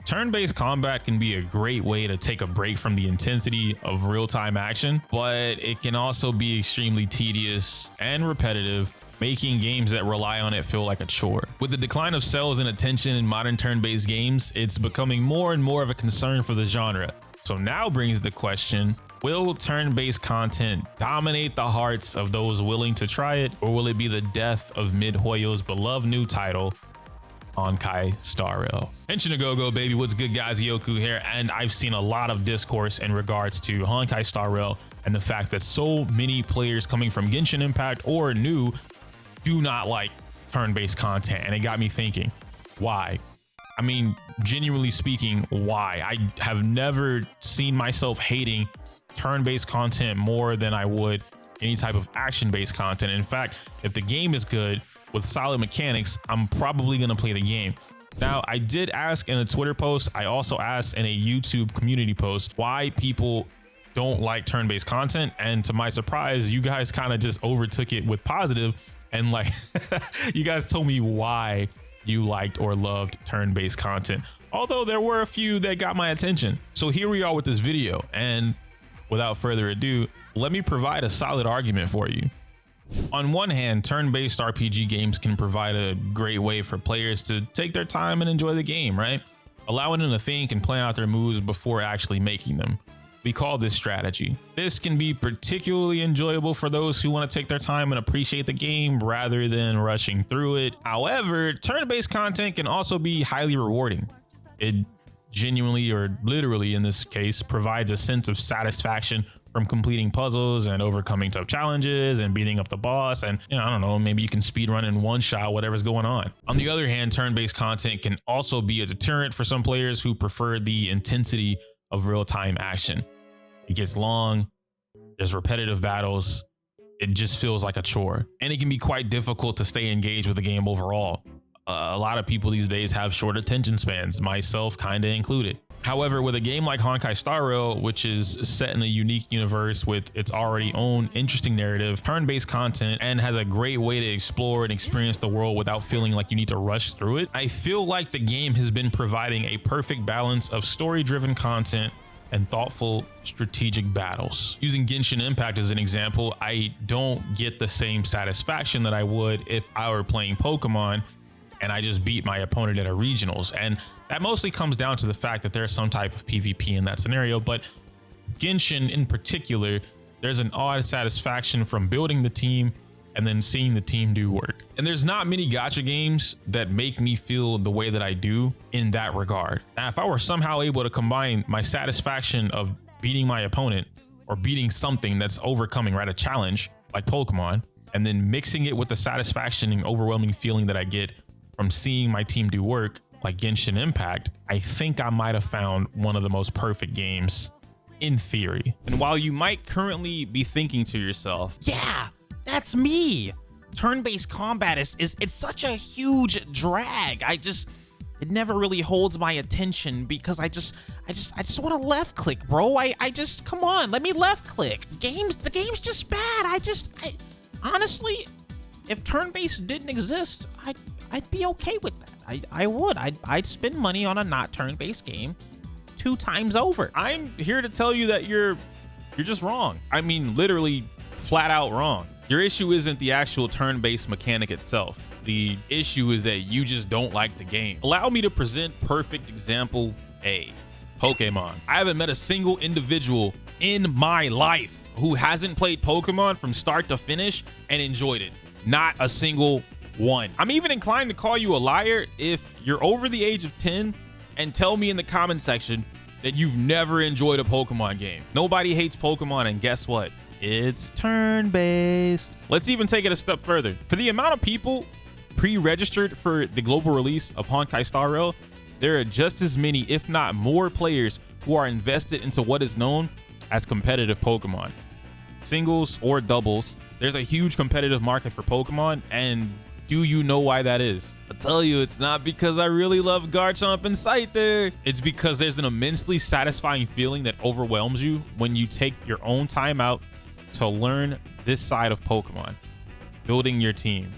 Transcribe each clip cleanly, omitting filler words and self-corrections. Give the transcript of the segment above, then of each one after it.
Turn-based combat can be a great way to take a break from the intensity of real-time action, but it can also be extremely tedious and repetitive, making games that rely on it feel like a chore. With the decline of sales and attention in modern turn-based games, it's becoming more and more of a concern for the genre. So now brings the question, will turn-based content dominate the hearts of those willing to try it, or will it be the death of MidHoyo's beloved new title, Honkai Star Rail? Henshin a go baby, what's good guys? Yoku here, and I've seen a lot of discourse in regards to Honkai Star Rail and the fact that so many players coming from Genshin Impact or new do not like turn-based content, and it got me thinking, why? I mean, genuinely speaking, why? I have never seen myself hating turn-based content more than I would any type of action-based content. In fact, if the game is good with solid mechanics, I'm probably gonna play the game. Now, I did ask in a Twitter post, I also asked in a YouTube community post why people don't like turn-based content, and to my surprise, you guys kind of just overtook it with positive, and like you guys told me why you liked or loved turn-based content, although there were a few that got my attention. So here we are with this video, and without further ado, let me provide a solid argument for you. On one hand, turn-based RPG games can provide a great way for players to take their time and enjoy the game, right? Allowing them to think and plan out their moves before actually making them. We call this strategy. This can be particularly enjoyable for those who want to take their time and appreciate the game rather than rushing through it. However, turn-based content can also be highly rewarding. It genuinely, or literally in this case, provides a sense of satisfaction from completing puzzles and overcoming tough challenges and beating up the boss, and I don't know, maybe you can speed run in one shot whatever's going on. On the other hand, turn-based content can also be a deterrent for some players who prefer the intensity of real-time action. It gets long, there's repetitive battles, it just feels like a chore, and it can be quite difficult to stay engaged with the game overall. A lot of people these days have short attention spans, myself kinda included. However, with a game like Honkai Star Rail, which is set in a unique universe with its already own interesting narrative, turn-based content, and has a great way to explore and experience the world without feeling like you need to rush through it, I feel like the game has been providing a perfect balance of story-driven content and thoughtful strategic battles. Using Genshin Impact as an example, I don't get the same satisfaction that I would if I were playing Pokemon and I just beat my opponent at a regionals, and that mostly comes down to the fact that there's some type of PvP in that scenario. But Genshin in particular, there's an odd satisfaction from building the team and then seeing the team do work. And there's not many gacha games that make me feel the way that I do in that regard. Now, if I were somehow able to combine my satisfaction of beating my opponent or beating something that's overcoming, right, a challenge like Pokemon, and then mixing it with the satisfaction and overwhelming feeling that I get from seeing my team do work like Genshin Impact, I think I might have found one of the most perfect games in theory. And while you might currently be thinking to yourself, yeah, that's me. Turn-based combat it's such a huge drag. It never really holds my attention because I just want to left click, bro. I just, come on, let me left click. The game's just bad. I honestly, if turn-based didn't exist, I'd be okay with that. I'd spend money on a not turn-based game 2 times over. I'm here to tell you that you're just wrong. I mean, literally flat out wrong. Your issue isn't the actual turn-based mechanic itself. The issue is that you just don't like the game. Allow me to present perfect example A, Pokemon. I haven't met a single individual in my life who hasn't played Pokemon from start to finish and enjoyed it. Not a single one. I'm even inclined to call you a liar if you're over the age of 10 and tell me in the comment section that you've never enjoyed a Pokemon game. Nobody hates Pokemon, and guess what? It's turn-based. Let's even take it a step further. For the amount of people pre-registered for the global release of Honkai Star Rail, there are just as many, if not more, players who are invested into what is known as competitive Pokemon. Singles or doubles, there's a huge competitive market for Pokemon, and do you know why that is? I'll tell you, it's not because I really love Garchomp and Scyther. It's because there's an immensely satisfying feeling that overwhelms you when you take your own time out to learn this side of Pokemon. Building your team.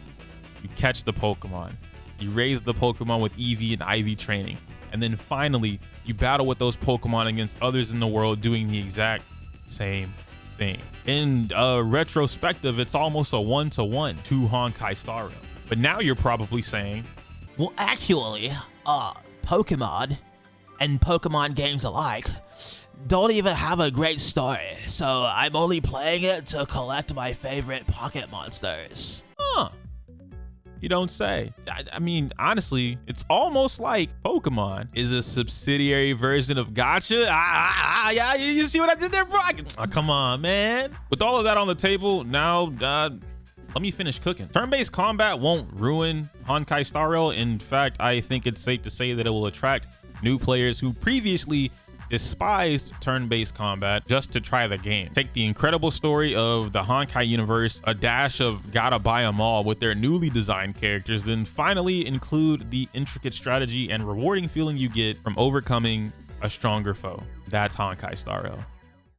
You catch the Pokemon. You raise the Pokemon with EV and IV training. And then finally, you battle with those Pokemon against others in the world doing the exact same thing. In retrospective, it's almost a 1-to-1 to Honkai Star Rail. But now you're probably saying, Well, actually, Pokemon and Pokemon games alike don't even have a great story, so I'm only playing it to collect my favorite pocket monsters. huh, you don't say. I mean, honestly, it's almost like Pokemon is a subsidiary version of Gacha. Yeah, you see what I did there, bro? Come on, man. With all of that on the table, now let me finish cooking. Turn-based combat won't ruin Honkai Star Rail. In fact, I think it's safe to say that it will attract new players who previously despised turn-based combat just to try the game. Take the incredible story of the Honkai universe, a dash of gotta buy 'em all with their newly designed characters, then finally include the intricate strategy and rewarding feeling you get from overcoming a stronger foe. That's Honkai Star Rail.